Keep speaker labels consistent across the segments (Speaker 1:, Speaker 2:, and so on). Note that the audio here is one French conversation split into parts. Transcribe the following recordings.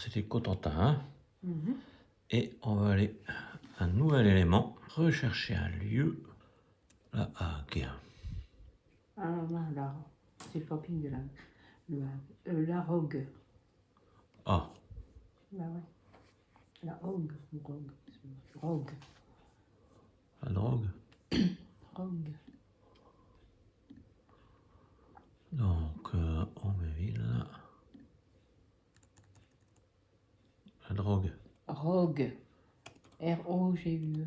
Speaker 1: C'était Cotentin, hein.
Speaker 2: Mhm.
Speaker 1: Et on va aller à un nouvel élément, rechercher un lieu, la Hague.
Speaker 2: Alors là, c'est le camping de la Rogue.
Speaker 1: Ah,
Speaker 2: Bah ouais. La Rogue. Rogue.
Speaker 1: la drogue.
Speaker 2: Rogue.
Speaker 1: Donc, Aumeville, la drogue.
Speaker 2: Rogue. R-O-G-U-E.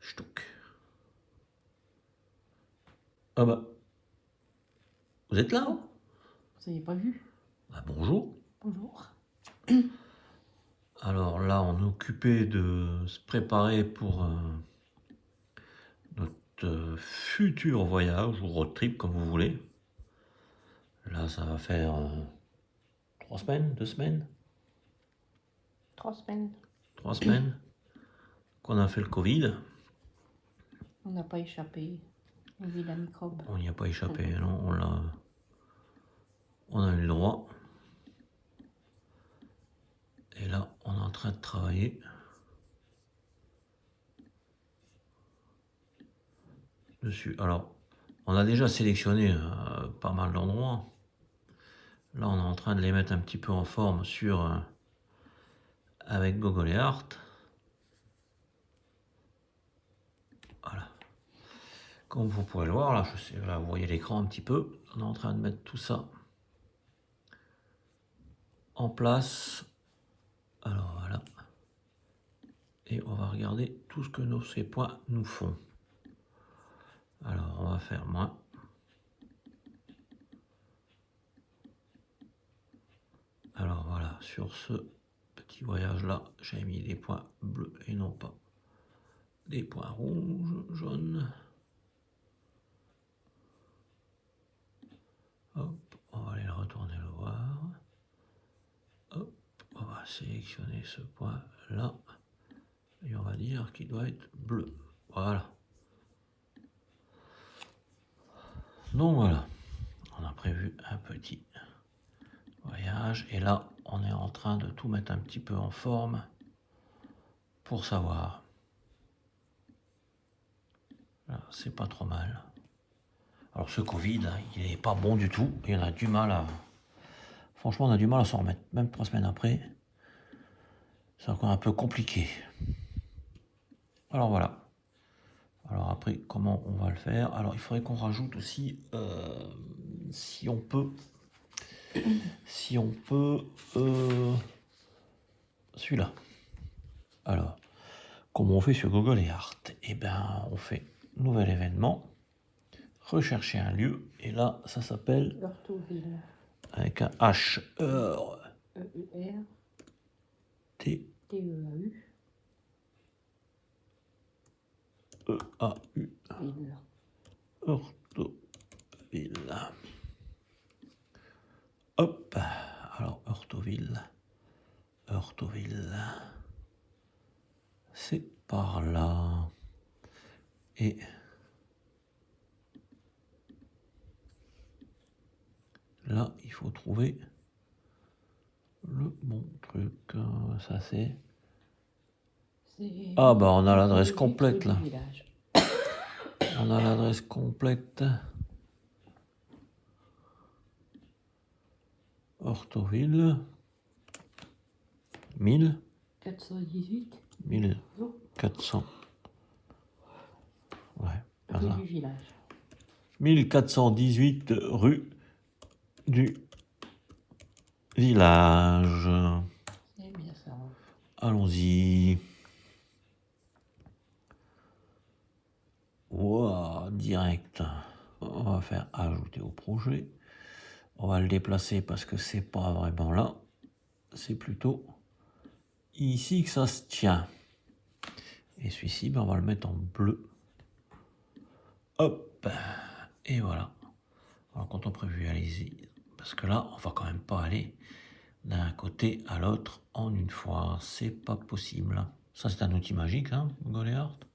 Speaker 1: Stock. Ah bah, vous êtes là?
Speaker 2: Vous n'avez pas vu?
Speaker 1: Bah, bonjour.
Speaker 2: Bonjour.
Speaker 1: Alors là, on est occupé de se préparer pour notre futur voyage ou road trip, comme vous voulez. Là, ça va faire 3 semaines, 2 semaines,
Speaker 2: 3 semaines.
Speaker 1: 3 semaines qu'on a fait le Covid.
Speaker 2: On n'a pas échappé au vilain microbe.
Speaker 1: On n'y a pas échappé, non, on a eu le droit. Et là, on est en train de travailler dessus. Alors, on a déjà sélectionné pas mal d'endroits. Là, on est en train de les mettre un petit peu en forme avec Google Earth. Voilà. Comme vous pouvez le voir, là, là, vous voyez l'écran un petit peu. On est en train de mettre tout ça en place. Alors voilà. Et on va regarder tout ce que ces points nous font. Alors, on va faire moins. Alors voilà, sur ce petit voyage là, j'ai mis des points bleus et non pas des points rouges, jaunes. Hop, on va aller le retourner le voir. Hop, on va sélectionner ce point là et on va dire qu'il doit être bleu. Voilà. Donc voilà, on a prévu un petit voyage et là on est en train de tout mettre un petit peu en forme pour savoir. Là, c'est pas trop mal. Alors ce Covid, il est pas bon du tout et on a du mal à... Franchement, on a du mal à s'en remettre, même 3 semaines après. C'est encore un peu compliqué. Alors voilà. Alors après, comment on va le faire? Alors il faudrait qu'on rajoute aussi, si on peut, celui-là. Alors, comment on fait sur Google Earth? Eh bien, on fait nouvel événement, rechercher un lieu, et là, ça s'appelle,
Speaker 2: Heurtauville.
Speaker 1: avec un H,
Speaker 2: E-U-R.
Speaker 1: T,
Speaker 2: T-E-A-U.
Speaker 1: E-A-U,
Speaker 2: Ville.
Speaker 1: Heurtauville. Hop, alors Heurtauville, c'est par là. Et là, il faut trouver le bon truc. Ça c'est... Ah bah on a l'adresse complète là. On a l'adresse complète. Heurtauville.
Speaker 2: 418.
Speaker 1: 1400. Ouais, pas
Speaker 2: Rue
Speaker 1: ça.
Speaker 2: du village.
Speaker 1: 1418 rue du village.
Speaker 2: C'est bien ça.
Speaker 1: Allons-y. Wow, direct. On va faire ajouter au projet. On va le déplacer parce que c'est pas vraiment là. C'est plutôt ici que ça se tient. Et celui-ci, ben, on va le mettre en bleu. Hop. Et voilà. Alors quand on prévu, allez-y. Parce que là, on va quand même pas aller d'un côté à l'autre en une fois. C'est pas possible. Ça, c'est un outil magique, hein, Google Earth.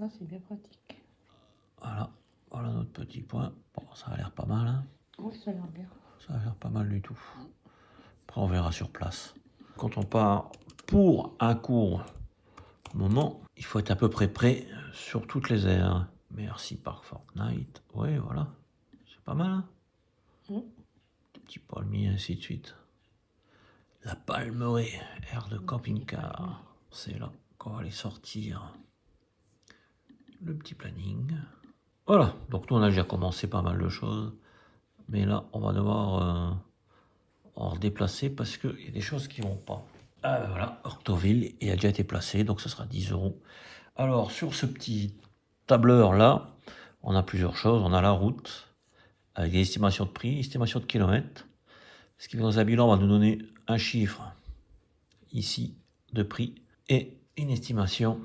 Speaker 2: Là, c'est bien pratique.
Speaker 1: Voilà, voilà notre petit point. Bon, ça a l'air pas mal, hein.
Speaker 2: Oui, ça a l'air bien.
Speaker 1: Ça a l'air pas mal du tout. Après, on verra sur place. Quand on part pour un court moment, il faut être à peu près prêt sur toutes les aires. Merci Parc Fortnite. Oui, voilà. C'est pas mal, hein. Des petits palmiers, ainsi de suite. La Palmeraie, aire de camping-car. C'est là qu'on va aller sortir le petit planning. Voilà, donc nous on a déjà commencé pas mal de choses. Mais là, on va devoir en redéplacer parce qu'il y a des choses qui vont pas. Ah ben voilà, Ortoville, il a déjà été placé, donc ce sera 10 €. Alors, sur ce petit tableur là, on a plusieurs choses. On a la route, avec des estimations de prix, estimation de kilomètres. Ce qui fait que dans un bilan, on va nous donner un chiffre ici de prix et une estimation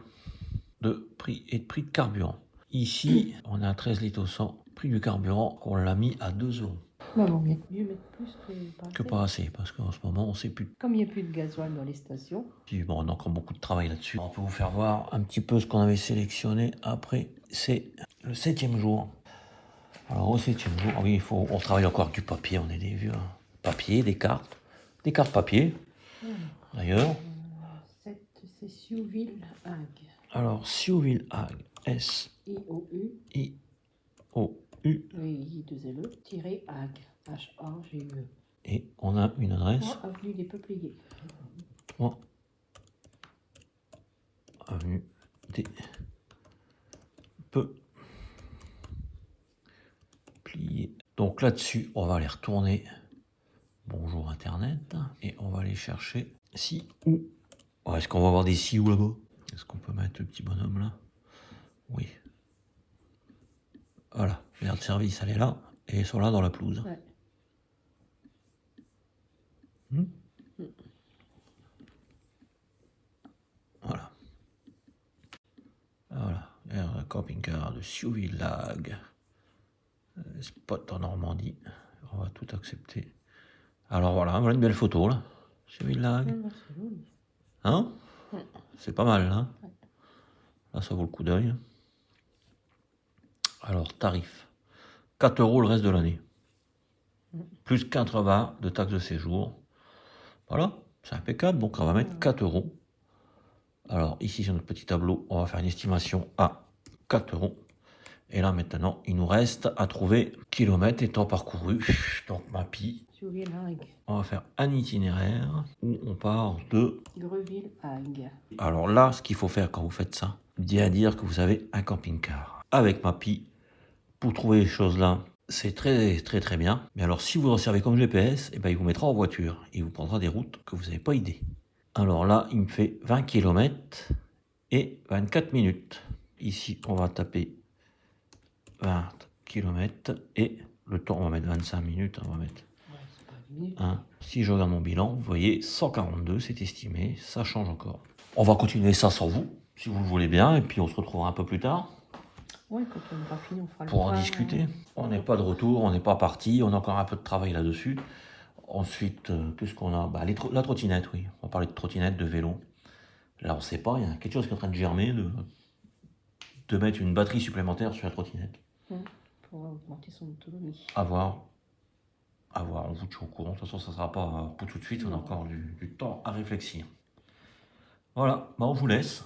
Speaker 1: de prix et de prix de carburant. Ici, on a 13 litres au 100, prix du carburant qu'on l'a mis à 2 €.
Speaker 2: Bah, vaut mieux mettre plus
Speaker 1: Que pas assez, parce qu'en ce moment, on sait plus.
Speaker 2: Comme il n'y a plus de gasoil dans les stations.
Speaker 1: Puis bon, on a encore beaucoup de travail là-dessus. On peut vous faire voir un petit peu ce qu'on avait sélectionné. Après, c'est le 7e jour. Alors au 7e jour, oui, on travaille encore avec du papier, on est des vieux. Hein. Papier, des cartes papier, d'ailleurs.
Speaker 2: 7, c'est Siouville Hague.
Speaker 1: Alors, Siouville Hague,
Speaker 2: I-O-U.
Speaker 1: S-I-O-U.
Speaker 2: Oui, I-2-L-E, tiré Hague, H-A-G-E.
Speaker 1: Et on a une adresse.
Speaker 2: 3 avenue des Peupliers.
Speaker 1: 3 avenue des Peupliers. Donc là-dessus, on va aller retourner. Bonjour Internet. Et on va aller chercher si ou. Oh, est-ce qu'on va avoir des si ou là-bas? Est-ce qu'on peut mettre le petit bonhomme là? Oui. Voilà, l'aire de service, elle est là. Et ils sont là dans la pelouse.
Speaker 2: Ouais.
Speaker 1: Voilà. Voilà, aire de camping-car de Siouville-Hague. Spot en Normandie. On va tout accepter. Alors voilà une belle photo là. Siouville-Hague.
Speaker 2: C'est joli.
Speaker 1: Hein? C'est pas mal là. Là, ça vaut le coup d'œil. Alors, tarif. 4 € le reste de l'année. Plus 80 de taxes de séjour. Voilà, c'est impeccable. Donc, on va mettre 4 €. Alors, ici, sur notre petit tableau, on va faire une estimation à 4 €. Et là, maintenant, il nous reste à trouver kilomètres et temps parcouru. Donc, Mappy.
Speaker 2: Siouville Hague.
Speaker 1: On va faire un itinéraire où on part de...
Speaker 2: Greville Hague.
Speaker 1: Alors là, ce qu'il faut faire quand vous faites ça, bien dire que vous avez un camping-car. Avec Mappy, pour trouver les choses là, c'est très très très bien. Mais alors si vous en servez comme GPS, eh ben, il vous mettra en voiture. Il vous prendra des routes que vous n'avez pas idée. Alors là, il me fait 20 km et 24 minutes. Ici, on va taper 20 km et le temps, on va mettre 25 minutes. On va mettre si je regarde mon bilan, vous voyez, 142, c'est estimé, ça change encore. On va continuer ça sans vous, si vous le voulez bien, et puis on se retrouvera un peu plus tard.
Speaker 2: Ouais, quand on aura fini, on fera le
Speaker 1: Pour en
Speaker 2: point,
Speaker 1: discuter. On n'est pas de retour, on n'est pas parti, on a encore un peu de travail là-dessus. Ensuite, qu'est-ce qu'on a? La trottinette, oui. On va parler de trottinette, de vélo. Là, on ne sait pas, il y a quelque chose qui est en train de germer, de mettre une batterie supplémentaire sur la trottinette.
Speaker 2: Pour augmenter son autonomie.
Speaker 1: À voir, on vous tient au courant. De toute façon, ça ne sera pas pour tout de suite, on a encore du temps à réfléchir. Voilà, on vous laisse.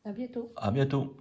Speaker 2: À bientôt.
Speaker 1: À bientôt.